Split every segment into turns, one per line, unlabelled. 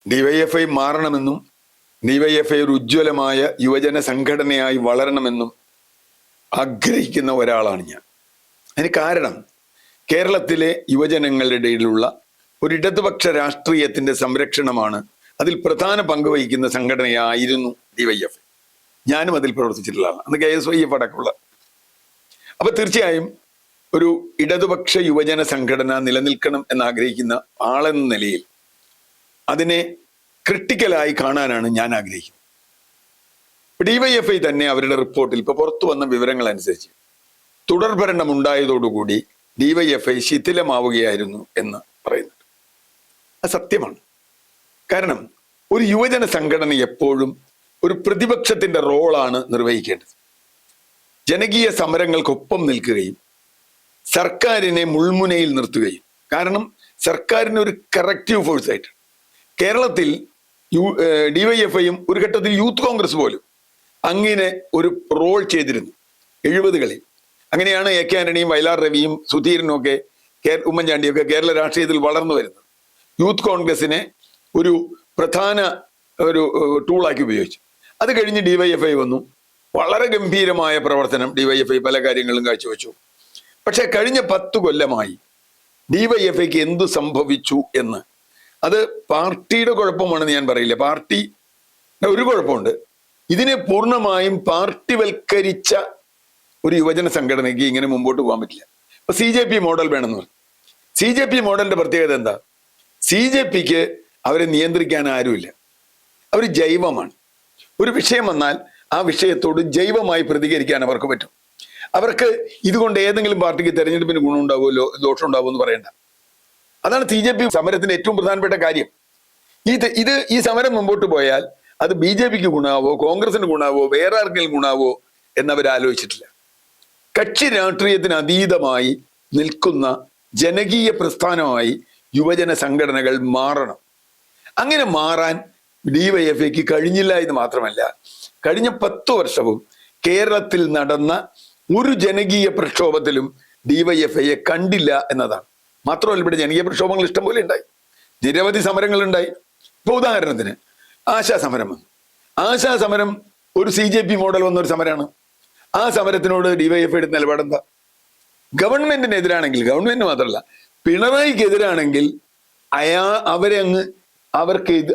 DYFI മാറണമെന്നും DYFI ഒരു ഉജ്ജ്വലമായ യുവജന സംഘടനയായി വളരണമെന്നും ആഗ്രഹിക്കുന്ന ഒരാളാണ് ഞാൻ. അതിന് കാരണം കേരളത്തിലെ യുവജനങ്ങളുടെ ഇടയിലുള്ള ഒരു ഇടതുപക്ഷ രാഷ്ട്രീയത്തിന്റെ സംരക്ഷണമാണ്. അതിൽ പ്രധാന പങ്ക് വഹിക്കുന്ന സംഘടനയായിരുന്നു ഡിവൈഎഫ്ഐ. ഞാനും അതിൽ പ്രവർത്തിച്ചിട്ടുള്ളതാണ്, അന്ന് KSYF അടക്കമുള്ള. അപ്പൊ തീർച്ചയായും ഒരു ഇടതുപക്ഷ യുവജന സംഘടന നിലനിൽക്കണം എന്നാഗ്രഹിക്കുന്ന ആളെന്ന നിലയിൽ അതിനെ ക്രിട്ടിക്കലായി കാണാനാണ് ഞാൻ ആഗ്രഹിക്കുന്നത്. ഡിവൈഎഫ്ഐ തന്നെ അവരുടെ റിപ്പോർട്ടിൽ ഇപ്പൊ പുറത്തു വന്ന വിവരങ്ങൾ അനുസരിച്ച് തുടർഭരണം ഉണ്ടായതോടുകൂടി ഡിവൈഎഫ്ഐ ശിഥിലമാവുകയായിരുന്നു എന്ന് പറയുന്നുണ്ട്. അത് സത്യമാണ്. കാരണം ഒരു യുവജന സംഘടന എപ്പോഴും ഒരു പ്രതിപക്ഷത്തിന്റെ റോളാണ് നിർവഹിക്കേണ്ടത്. ജനകീയ സമരങ്ങൾക്കൊപ്പം നിൽക്കുകയും സർക്കാരിനെ മുൾമുനയിൽ നിർത്തുകയും. കാരണം സർക്കാരിന് ഒരു കറക്റ്റീവ് ഫോഴ്സ് ആയിട്ട് കേരളത്തിൽ ഡിവൈഎഫ്ഐയും ഒരു ഘട്ടത്തിൽ യൂത്ത് കോൺഗ്രസ് പോലും അങ്ങനെ ഒരു റോൾ ചെയ്തിരുന്നു 70കളിൽ. അങ്ങനെയാണ് AK ആന്റണിയും വയലാർ രവിയും സുധീരനും ഒക്കെ ഉമ്മൻചാണ്ടിയൊക്കെ കേരള രാഷ്ട്രീയത്തിൽ വളർന്നു വരുന്നത്. യൂത്ത് കോൺഗ്രസിനെ ഒരു പ്രധാന ഒരു ടൂളാക്കി ഉപയോഗിച്ചു. അത് കഴിഞ്ഞ് ഡിവൈഎഫ്ഐ വന്നു. വളരെ ഗംഭീരമായ പ്രവർത്തനം ഡിവൈഎഫ്ഐ പല കാര്യങ്ങളും കാഴ്ചവെച്ചു. പക്ഷെ കഴിഞ്ഞ 10 കൊല്ലമായി ഡിവൈഎഫ്ഐക്ക് എന്തു സംഭവിച്ചു എന്ന്, അത് പാർട്ടിയുടെ കുഴപ്പമാണെന്ന് ഞാൻ പറയില്ല. പാർട്ടി ഒരു കുഴപ്പമുണ്ട്, ഇതിനെ പൂർണ്ണമായും പാർട്ടിവൽക്കരിച്ച ഒരു യുവജന സംഘടനയ്ക്ക് ഇങ്ങനെ മുമ്പോട്ട് പോകാൻ പറ്റില്ല. ഇപ്പൊ CJP മോഡൽ വേണമെന്ന് പറഞ്ഞു. CJP മോഡലിന്റെ പ്രത്യേകത എന്താ? CJPക്ക് അവരെ നിയന്ത്രിക്കാൻ ആരുമില്ല. അവർ ജൈവമാണ്. ഒരു വിഷയം വന്നാൽ ആ വിഷയത്തോട് ജൈവമായി പ്രതികരിക്കാൻ അവർക്ക് പറ്റും. അവർക്ക് ഇതുകൊണ്ട് ഏതെങ്കിലും പാർട്ടിക്ക് തെരഞ്ഞെടുപ്പിന് ഗുണമുണ്ടാവുമല്ലോ ദോഷം ഉണ്ടാവുമോ എന്ന് പറയണ്ട. അതാണ് CJP സമരത്തിന്റെ ഏറ്റവും പ്രധാനപ്പെട്ട കാര്യം. ഈ സമരം മുമ്പോട്ട് പോയാൽ അത് BJPക്ക് ഗുണാവോ കോൺഗ്രസിന് ഗുണാവോ വേറെ ആർക്കെങ്കിലും ഗുണാവോ എന്നവരാലോചിച്ചിട്ടില്ല. കക്ഷി രാഷ്ട്രീയത്തിന് അതീതമായി നിൽക്കുന്ന ജനകീയ പ്രസ്ഥാനമായി യുവജന സംഘടനകൾ മാറണം. അങ്ങനെ മാറാൻ ഡിവൈഎഫ്ഐക്ക് കഴിഞ്ഞില്ല എന്ന് മാത്രമല്ല, കഴിഞ്ഞ 10 വർഷവും കേരളത്തിൽ നടന്ന ഒരു ജനകീയ പ്രക്ഷോഭത്തിലും ഡിവൈഎഫ്ഐയെ കണ്ടില്ല എന്നതാണ്. മാത്രമല്ല, ഇവിടെ ജനകീയ പ്രക്ഷോഭങ്ങൾ ഇഷ്ടം പോലെ ഉണ്ടായി, നിരവധി സമരങ്ങൾ ഉണ്ടായി. ഇപ്പൊ ഉദാഹരണത്തിന് ആശാ സമരം വന്നു. ആശാ സമരം ഒരു CJP മോഡൽ വന്ന ഒരു സമരമാണ്. ആ സമരത്തിനോട് ഡിവൈഎഫ്ഐയുടെ നിലപാടെന്താ? ഗവൺമെന്റിനെതിരാണെങ്കിൽ, ഗവൺമെന്റ് മാത്രമല്ല പിണറായിക്ക് എതിരാണെങ്കിൽ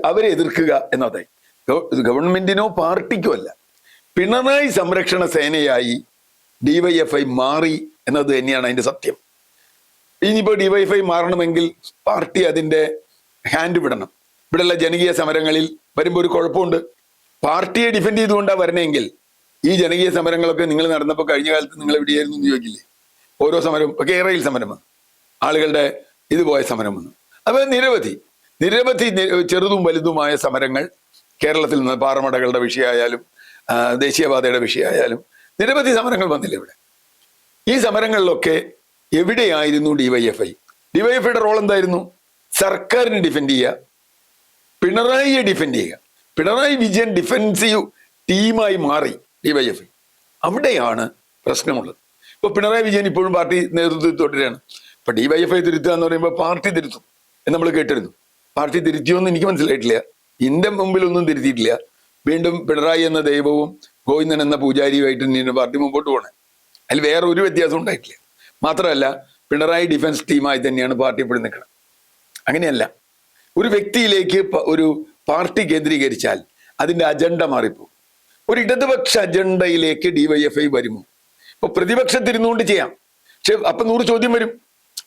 അവരെ എതിർക്കുക എന്നതായി. ഗവൺമെന്റിനോ പാർട്ടിക്കോ അല്ല, പിണറായി സംരക്ഷണ സേനയായി ഡിവൈഎഫ്ഐ മാറി എന്നത് തന്നെയാണ് അതിന്റെ സത്യം. ഇനിയിപ്പോ ഡിവൈഎഫ്ഐ മാറണമെങ്കിൽ പാർട്ടി അതിന്റെ ഹാൻഡ് വിടണം. ഇവിടെയുള്ള ജനകീയ സമരങ്ങളിൽ വരുമ്പോൾ ഒരു കുഴപ്പമുണ്ട്. പാർട്ടിയെ ഡിഫെൻഡ് ചെയ്തുകൊണ്ടാണ് വരണമെങ്കിൽ ഈ ജനകീയ സമരങ്ങളൊക്കെ നിങ്ങൾ നടന്നപ്പോൾ കഴിഞ്ഞ കാലത്ത് നിങ്ങൾ എവിടെയായിരുന്നു എന്ന് ചോദിക്കില്ലേ? ഓരോ സമരവും ഇപ്പൊ കേരളയിൽ സമരം വന്നു, ആളുകളുടെ ഇതുപോയ സമരം വന്നു. അപ്പൊ നിരവധി ചെറുതും വലുതുമായ സമരങ്ങൾ കേരളത്തിൽ നിന്ന്, പാറമടകളുടെ വിഷയമായാലും ദേശീയപാതയുടെ വിഷയമായാലും നിരവധി സമരങ്ങൾ വന്നില്ല ഇവിടെ. ഈ സമരങ്ങളിലൊക്കെ എവിടെയായിരുന്നു ഡിവൈഎഫ്ഐ? ഡിവൈഎഫ്ഐയുടെ റോൾ എന്തായിരുന്നു? സർക്കാരിനെ ഡിഫെൻഡ് ചെയ്യുക, പിണറായിയെ ഡിഫെൻഡ് ചെയ്യുക. പിണറായി വിജയൻ ഡിഫെൻസീവ് ടീമായി മാറി ഡിവൈഎഫ്ഐ. അവിടെയാണ് പ്രശ്നമുള്ളത്. ഇപ്പൊ പിണറായി വിജയൻ ഇപ്പോഴും പാർട്ടി നേതൃത്വത്തിൽ തുടരുകയാണ്. ഇപ്പൊ ഡിവൈഎഫ്ഐ തിരുത്തുക എന്ന് പറയുമ്പോൾ പാർട്ടി തിരുത്തും എന്ന് നമ്മൾ കേട്ടിരുന്നു. പാർട്ടി തിരുത്തിയോന്ന് എനിക്ക് മനസ്സിലായിട്ടില്ല. എന്റെ മുമ്പിലൊന്നും തിരുത്തിയിട്ടില്ല. വീണ്ടും പിണറായി എന്ന ദൈവവും ഗോവിന്ദൻ എന്ന പൂജാരിയുമായിട്ട് തന്നെയാണ് പാർട്ടി മുമ്പോട്ട് പോകണേ. അതിൽ വേറെ ഒരു വ്യത്യാസം ഉണ്ടായിട്ടില്ല. മാത്രമല്ല, പിണറായി ഡിഫൻസ് ടീമായി തന്നെയാണ് പാർട്ടി ഇപ്പോഴും നിൽക്കണം. അങ്ങനെയല്ല, ഒരു വ്യക്തിയിലേക്ക് ഒരു പാർട്ടി കേന്ദ്രീകരിച്ചാൽ അതിന്റെ അജണ്ട മാറിപ്പോ. ഒരു ഇടതുപക്ഷ അജണ്ടയിലേക്ക് ഡിവൈഎഫ്ഐ വരുമോ? ഇപ്പൊ പ്രതിപക്ഷത്തിരുന്നുകൊണ്ട് ചെയ്യാം, പക്ഷെ അപ്പൊ 100 ചോദ്യം വരും.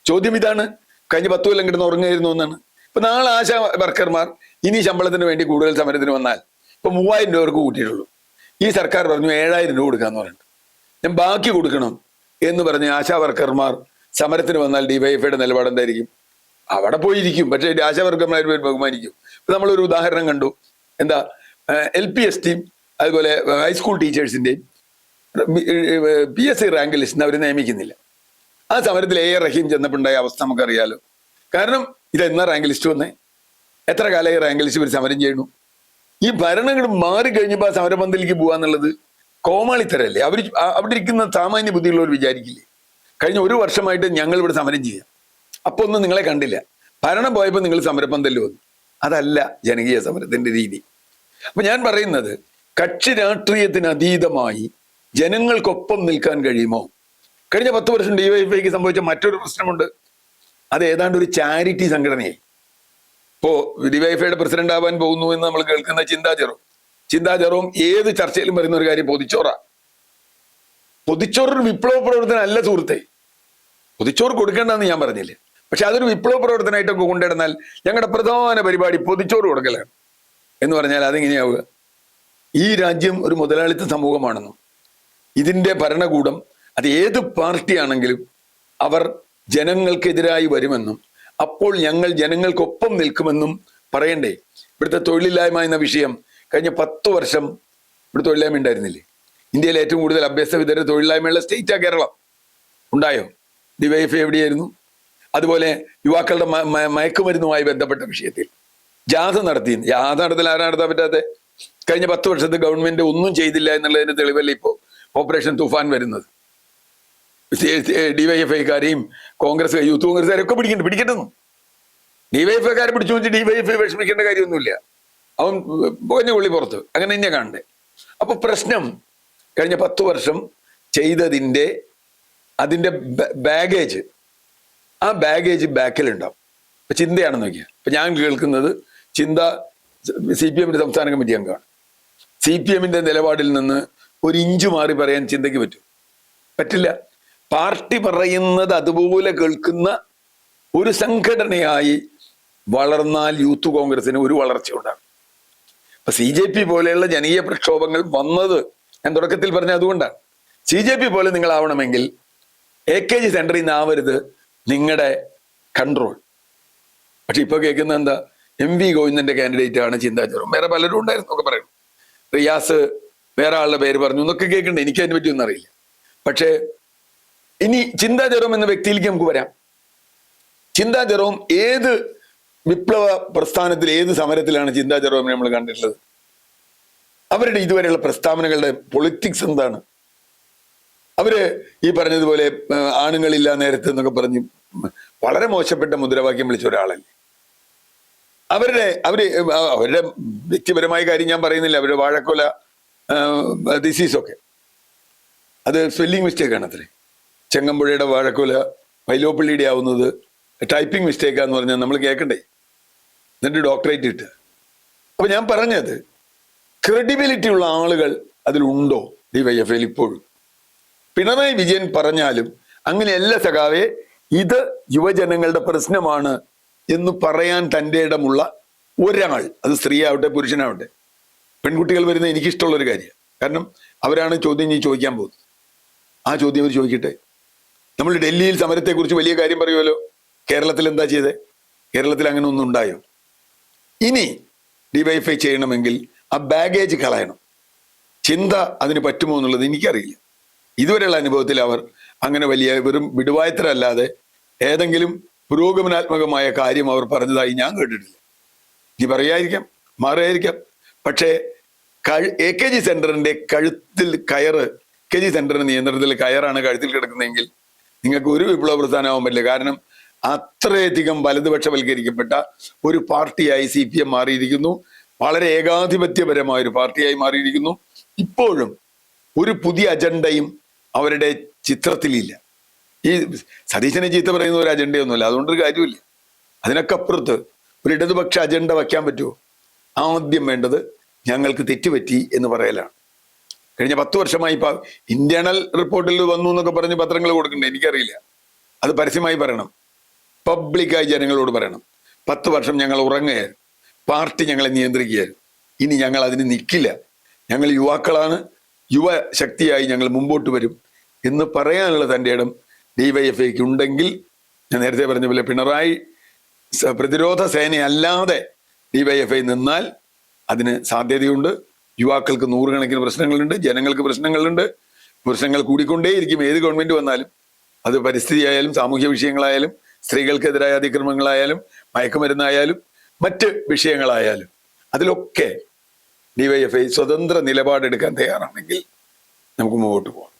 ചോദ്യം ഇതാണ്: കഴിഞ്ഞ 10 കൊല്ലം കിടന്ന് ഉറങ്ങായിരുന്നു എന്നാണ്. ഇപ്പൊ നാളെ ആശാ വർക്കർമാർ ഇനി ശമ്പളത്തിന് വേണ്ടി കൂടുതൽ സമരത്തിന് വന്നാൽ ഇപ്പൊ 3000 രൂപ കൂട്ടിയിട്ടുള്ളൂ. ഈ സർക്കാർ പറഞ്ഞു 7000 രൂപ കൊടുക്കാന്ന് പറഞ്ഞിട്ട്, ഞാൻ ബാക്കി കൊടുക്കണം എന്ന് പറഞ്ഞ് ആശാ വർക്കർമാർ സമരത്തിന് വന്നാൽ ഡിവൈഎഫ്ഐയുടെ നിലപാട് എന്തായിരിക്കും? അവിടെ പോയിരിക്കും, പക്ഷേ ആശാ വർക്കർമാർ ബഹുമാനിക്കും. ഇപ്പൊ നമ്മളൊരു ഉദാഹരണം കണ്ടു. എന്താ, LPS ടീം അതുപോലെ ഹൈസ്കൂൾ ടീച്ചേഴ്സിന്റെയും PSC റാങ്ക് ലിസ്റ്റിന് അവർ നിയമിക്കുന്നില്ല. ആ സമരത്തിൽ AR റഹീം ചെന്നപ്പോണ്ടായ അവസ്ഥ നമുക്കറിയാലോ. കാരണം ഇതെന്നാ റാങ്ക് ലിസ്റ്റ് വന്നേ? എത്ര കാലമായി റാങ്ക് ലിസ്റ്റ് ഇവർ സമരം ചെയ്യണു? ഈ ഭരണങ്ങൾ മാറിക്കഴിഞ്ഞപ്പോൾ ആ സമരപന്തലിലേക്ക് പോകാന്നുള്ളത് കോമാളിത്തരല്ലേ? അവിടെ ഇരിക്കുന്ന സാമാന്യ ബുദ്ധിയുള്ളവർ വിചാരിക്കില്ലേ കഴിഞ്ഞ 1 വർഷമായിട്ട് ഞങ്ങൾ ഇവിടെ സമരം ചെയ്യാം, അപ്പൊ ഒന്നും നിങ്ങളെ കണ്ടില്ല, ഭരണം പോയപ്പോൾ നിങ്ങൾ സമരപന്തലിൽ വന്നു. അതല്ല ജനകീയ സമരത്തിന്റെ രീതി. അപ്പൊ ഞാൻ പറയുന്നത്, കക്ഷി രാഷ്ട്രീയത്തിന് അതീതമായി ജനങ്ങൾക്കൊപ്പം നിൽക്കാൻ കഴിയുമോ? കഴിഞ്ഞ 10 വർഷം ഡിവൈഎഫ്ഐക്ക് സംഭവിച്ച മറ്റൊരു പ്രശ്നമുണ്ട്. അത് ഏതാണ്ട് ഒരു ചാരിറ്റി സംഘടനയായി. ഇപ്പോ ഡിവൈഎഫ്ഐയുടെ പ്രസിഡന്റ് ആവാൻ പോകുന്നു എന്ന് നമ്മൾ കേൾക്കുന്ന ചിന്താ ജെറോം ഏത് ചർച്ചയിലും പറയുന്ന ഒരു കാര്യം പൊതിച്ചോറൊരു വിപ്ലവ പ്രവർത്തനം അല്ല സുഹൃത്തെ. പൊതിച്ചോറ് കൊടുക്കേണ്ടെന്ന് ഞാൻ പറഞ്ഞില്ലേ, പക്ഷെ അതൊരു വിപ്ലവ പ്രവർത്തനമായിട്ടൊക്കെ കൊണ്ടിടുന്നാൽ ഞങ്ങളുടെ പ്രധാന പരിപാടി പൊതിച്ചോറ് കൊടുക്കലാണ് എന്ന് പറഞ്ഞാൽ അതെങ്ങനെയാവുക? ഈ രാജ്യം ഒരു മുതലാളിത്ത സമൂഹമാണെന്നും ഇതിന്റെ ഭരണകൂടം അത് ഏത് പാർട്ടിയാണെങ്കിലും അവർ ജനങ്ങൾക്കെതിരായി വരുമെന്നും അപ്പോൾ ഞങ്ങൾ ജനങ്ങൾക്കൊപ്പം നിൽക്കുമെന്നും പറയണ്ടേ? ഇവിടുത്തെ തൊഴിലില്ലായ്മ എന്ന വിഷയം കഴിഞ്ഞ 10 വർഷം ഇവിടെ തൊഴിലില്ലായ്മ ഉണ്ടായിരുന്നില്ലേ? ഇന്ത്യയിൽ ഏറ്റവും കൂടുതൽ അഭ്യസ്തവിദ്യരുടെ തൊഴിലില്ലായ്മയുള്ള സ്റ്റേറ്റാ കേരളം. ഉണ്ടായോ? ഡിവൈഎഫ്ഐ എവിടെയായിരുന്നു? അതുപോലെ യുവാക്കളുടെ മയക്കുമരുന്നുമായി ബന്ധപ്പെട്ട വിഷയത്തിൽ ജാഥ നടത്തൽ ആരാ നടത്താൻ പറ്റാതെ? കഴിഞ്ഞ 10 വർഷത്തെ ഗവൺമെന്റ് ഒന്നും ചെയ്തില്ല എന്നുള്ളതിന്റെ തെളിവല്ലേ ഇപ്പോൾ ഓപ്പറേഷൻ തുഫാൻ വരുന്നത്. ഡിവൈഎഫ്ഐക്കാരെയും യൂത്ത് കോൺഗ്രസ്സുകാരെയും ഒക്കെ പിടിക്കട്ടെന്നു. ഡിവൈഎഫ്ഐക്കാരെ പിടിച്ചു വെച്ച് ഡിവൈഎഫ്ഐ വിഷമിക്കേണ്ട കാര്യമൊന്നുമില്ല. അവൻ പോഞ്ഞ കൊള്ളി പുറത്ത്, അങ്ങനെ തന്നെ കാണണ്ടേ? അപ്പൊ പ്രശ്നം കഴിഞ്ഞ 10 വർഷം ചെയ്തതിന്റെ അതിന്റെ ബാഗേജ്, ആ ബാഗേജ് ബാക്കിലുണ്ടാവും. ഇപ്പൊ ചിന്തയാണെന്ന് നോക്കിയാൽ ഇപ്പൊ ഞാൻ കേൾക്കുന്നത് ചിന്ത CPM സംസ്ഥാന കമ്മിറ്റി അംഗമാണ്. CPM നിലപാടിൽ നിന്ന് ഒരു ഇഞ്ച് മാറി പറയാൻ ചിന്തയ്ക്ക് പറ്റില്ല. പാർട്ടി പറയുന്നത് അതുപോലെ കേൾക്കുന്ന ഒരു സംഘടനയായി വളർന്നാൽ യൂത്ത് കോൺഗ്രസിന് ഒരു വളർച്ച ഉണ്ടാകും. ഇപ്പൊ CJP പോലെയുള്ള ജനകീയ പ്രക്ഷോഭങ്ങൾ വന്നത് ഞാൻ തുടക്കത്തിൽ പറഞ്ഞ അതുകൊണ്ടാണ്. CJP പോലെ നിങ്ങളാവണമെങ്കിൽ AKG സെന്ററിൽ നിന്നാവരുത് നിങ്ങളുടെ കൺട്രോൾ. പക്ഷെ ഇപ്പൊ കേൾക്കുന്ന എന്താ? MV ഗോവിന്ദന്റെ കാൻഡിഡേറ്റ് ആണ് ചിന്താ ജെറോം. വേറെ പലരും ഉണ്ടായിരുന്നു ഒക്കെ പറയണം. റിയാസ് വേറെ ആളുടെ പേര് പറഞ്ഞു എന്നൊക്കെ കേൾക്കണ്ടേ? എനിക്ക് അതിനെ പറ്റിയൊന്നും അറിയില്ല. പക്ഷേ ഇനി ചിന്താ ജെറോം എന്ന വ്യക്തിയിലേക്ക് നമുക്ക് വരാം. ചിന്താ ജെറോം ഏത് വിപ്ലവ പ്രസ്ഥാനത്തിൽ, ഏത് സമരത്തിലാണ് ചിന്താ ജെറോമിനെ നമ്മൾ കണ്ടിട്ടുള്ളത്? അവരുടെ ഇതുവരെയുള്ള പ്രസ്താവനകളുടെ പൊളിറ്റിക്സ് എന്താണ്? അവര് ഈ പറഞ്ഞതുപോലെ ആണുങ്ങളില്ല നേരത്തെ എന്നൊക്കെ പറഞ്ഞ് വളരെ മോശപ്പെട്ട മുദ്രാവാക്യം വിളിച്ച ഒരാളല്ലേ. അവരുടെ വ്യക്തിപരമായ കാര്യം ഞാൻ പറയുന്നില്ല. അവരുടെ വാഴക്കൊല ഡിസീസൊക്കെ അത് സ്പെല്ലിംഗ് മിസ്റ്റേക്കാണ് അത്രേ. ചെങ്ങമ്പുഴയുടെ വാഴക്കൊല വൈലോപ്പള്ളിയുടെ ആവുന്നത് ടൈപ്പിംഗ് മിസ്റ്റേക്കാന്ന് പറഞ്ഞാൽ നമ്മൾ കേൾക്കണ്ടേ? എന്നിട്ട് ഡോക്ടറേറ്റ് കിട്ടുക. അപ്പൊ ഞാൻ പറഞ്ഞത്, ക്രെഡിബിലിറ്റി ഉള്ള ആളുകൾ അതിലുണ്ടോ ഡിവൈഎഫ്ഐയിൽ ഇപ്പോഴും? പിണറായി വിജയൻ പറഞ്ഞാലും അങ്ങനെയല്ല സഖാവേ, ഇത് യുവജനങ്ങളുടെ പ്രശ്നമാണ് എന്ന് പറയാൻ തൻ്റെ ഇടമുള്ള ഒരാൾ, അത് സ്ത്രീ ആവട്ടെ പുരുഷനാവട്ടെ. പെൺകുട്ടികൾ വരുന്ന എനിക്കിഷ്ടമുള്ളൊരു കാര്യമാണ്. കാരണം അവരാണ് ചോദ്യം ചോദിക്കാൻ പോകുന്നത്. ആ ചോദ്യം അവർ ചോദിക്കട്ടെ. നമ്മൾ ഡൽഹിയിൽ സമരത്തെക്കുറിച്ച് വലിയ കാര്യം പറയുമല്ലോ. കേരളത്തിൽ എന്താ ചെയ്തേ? കേരളത്തിൽ അങ്ങനെ ഒന്നും ഉണ്ടായോ? ഇനി ഡിവൈഎഫ്ഐ ചെയ്യണമെങ്കിൽ ആ ബാഗേജ് കളയണം. ചിന്ത അതിന് പറ്റുമോ എന്നുള്ളത് എനിക്കറിയില്ല. ഇതുവരെയുള്ള അനുഭവത്തിൽ അവർ അങ്ങനെ വലിയ വെറും വിടുവായത്തരല്ലാതെ ഏതെങ്കിലും പുരോഗമനാത്മകമായ കാര്യം അവർ പറഞ്ഞതായി ഞാൻ കേട്ടിട്ടില്ല. ഇനി പറയായിരിക്കാം, മാറിയായിരിക്കാം. പക്ഷേ AKG സെന്ററിന്റെ കഴുത്തിൽ കയറ്, AKG സെന്ററിന്റെ നിയന്ത്രണത്തിൽ കയറാണ് കഴുത്തിൽ കിടക്കുന്നതെങ്കിൽ നിങ്ങൾക്ക് ഒരു വിപ്ലവ പ്രസ്ഥാനമാവാൻ പറ്റില്ല. കാരണം അത്രയധികം വലതുപക്ഷവൽക്കരിക്കപ്പെട്ട ഒരു പാർട്ടിയായി CPM മാറിയിരിക്കുന്നു. വളരെ ഏകാധിപത്യപരമായ ഒരു പാർട്ടിയായി മാറിയിരിക്കുന്നു. ഇപ്പോഴും ഒരു പുതിയ അജണ്ടയും അവരുടെ ചിത്രത്തിലില്ല. ഈ സതീശനെ ചീത്ത പറയുന്ന ഒരു അജണ്ടയൊന്നുമില്ല, അതുകൊണ്ടൊരു കാര്യമില്ല. അതിനൊക്കെ അപ്പുറത്ത് ഒരു ഇടതുപക്ഷ അജണ്ട വയ്ക്കാൻ പറ്റുമോ? ആദ്യം വേണ്ടത് ഞങ്ങൾക്ക് തെറ്റുപറ്റി എന്ന് പറയലാണ്. കഴിഞ്ഞ 10 വർഷമായി ഇപ്പൊ ഇന്റേണൽ റിപ്പോർട്ടിൽ വന്നു എന്നൊക്കെ പറഞ്ഞ് പത്രങ്ങൾ കൊടുക്കണ്ടേ? എനിക്കറിയില്ല. അത് പരസ്യമായി പറയണം, പബ്ലിക്കായി ജനങ്ങളോട് പറയണം. 10 വർഷം ഞങ്ങൾ ഉറങ്ങുകയായിരുന്നു, പാർട്ടി ഞങ്ങളെ നിയന്ത്രിക്കുകയായിരുന്നു. ഇനി ഞങ്ങൾ അതിന് നിൽക്കില്ല, ഞങ്ങൾ യുവാക്കളാണ്, യുവശക്തിയായി ഞങ്ങൾ മുമ്പോട്ട് വരും എന്ന് പറയാനുള്ള തൻ്റെ ഇടം ഡിവൈഎഫ്ഐക്ക് ഉണ്ടെങ്കിൽ, ഞാൻ നേരത്തെ പറഞ്ഞ പോലെ പിണറായി പ്രതിരോധ സേനയല്ലാതെ ഡിവൈഎഫ്ഐ നിന്നാൽ അതിന് സാധ്യതയുണ്ട്. യുവാക്കൾക്ക് 100 കണക്കിന് പ്രശ്നങ്ങളുണ്ട്, ജനങ്ങൾക്ക് പ്രശ്നങ്ങളുണ്ട്. പ്രശ്നങ്ങൾ കൂടിക്കൊണ്ടേയിരിക്കും ഏത് ഗവൺമെന്റ് വന്നാലും. അത് പരിസ്ഥിതി ആയാലും, സാമൂഹ്യ വിഷയങ്ങളായാലും, സ്ത്രീകൾക്കെതിരായ അതിക്രമങ്ങളായാലും, മയക്കുമരുന്നായാലും, മറ്റ് വിഷയങ്ങളായാലും, അതിലൊക്കെ ഡിവൈഎഫ്ഐ സ്വതന്ത്ര നിലപാടെടുക്കാൻ തയ്യാറാണെങ്കിൽ നമുക്ക് മുമ്പോട്ട് പോകാം.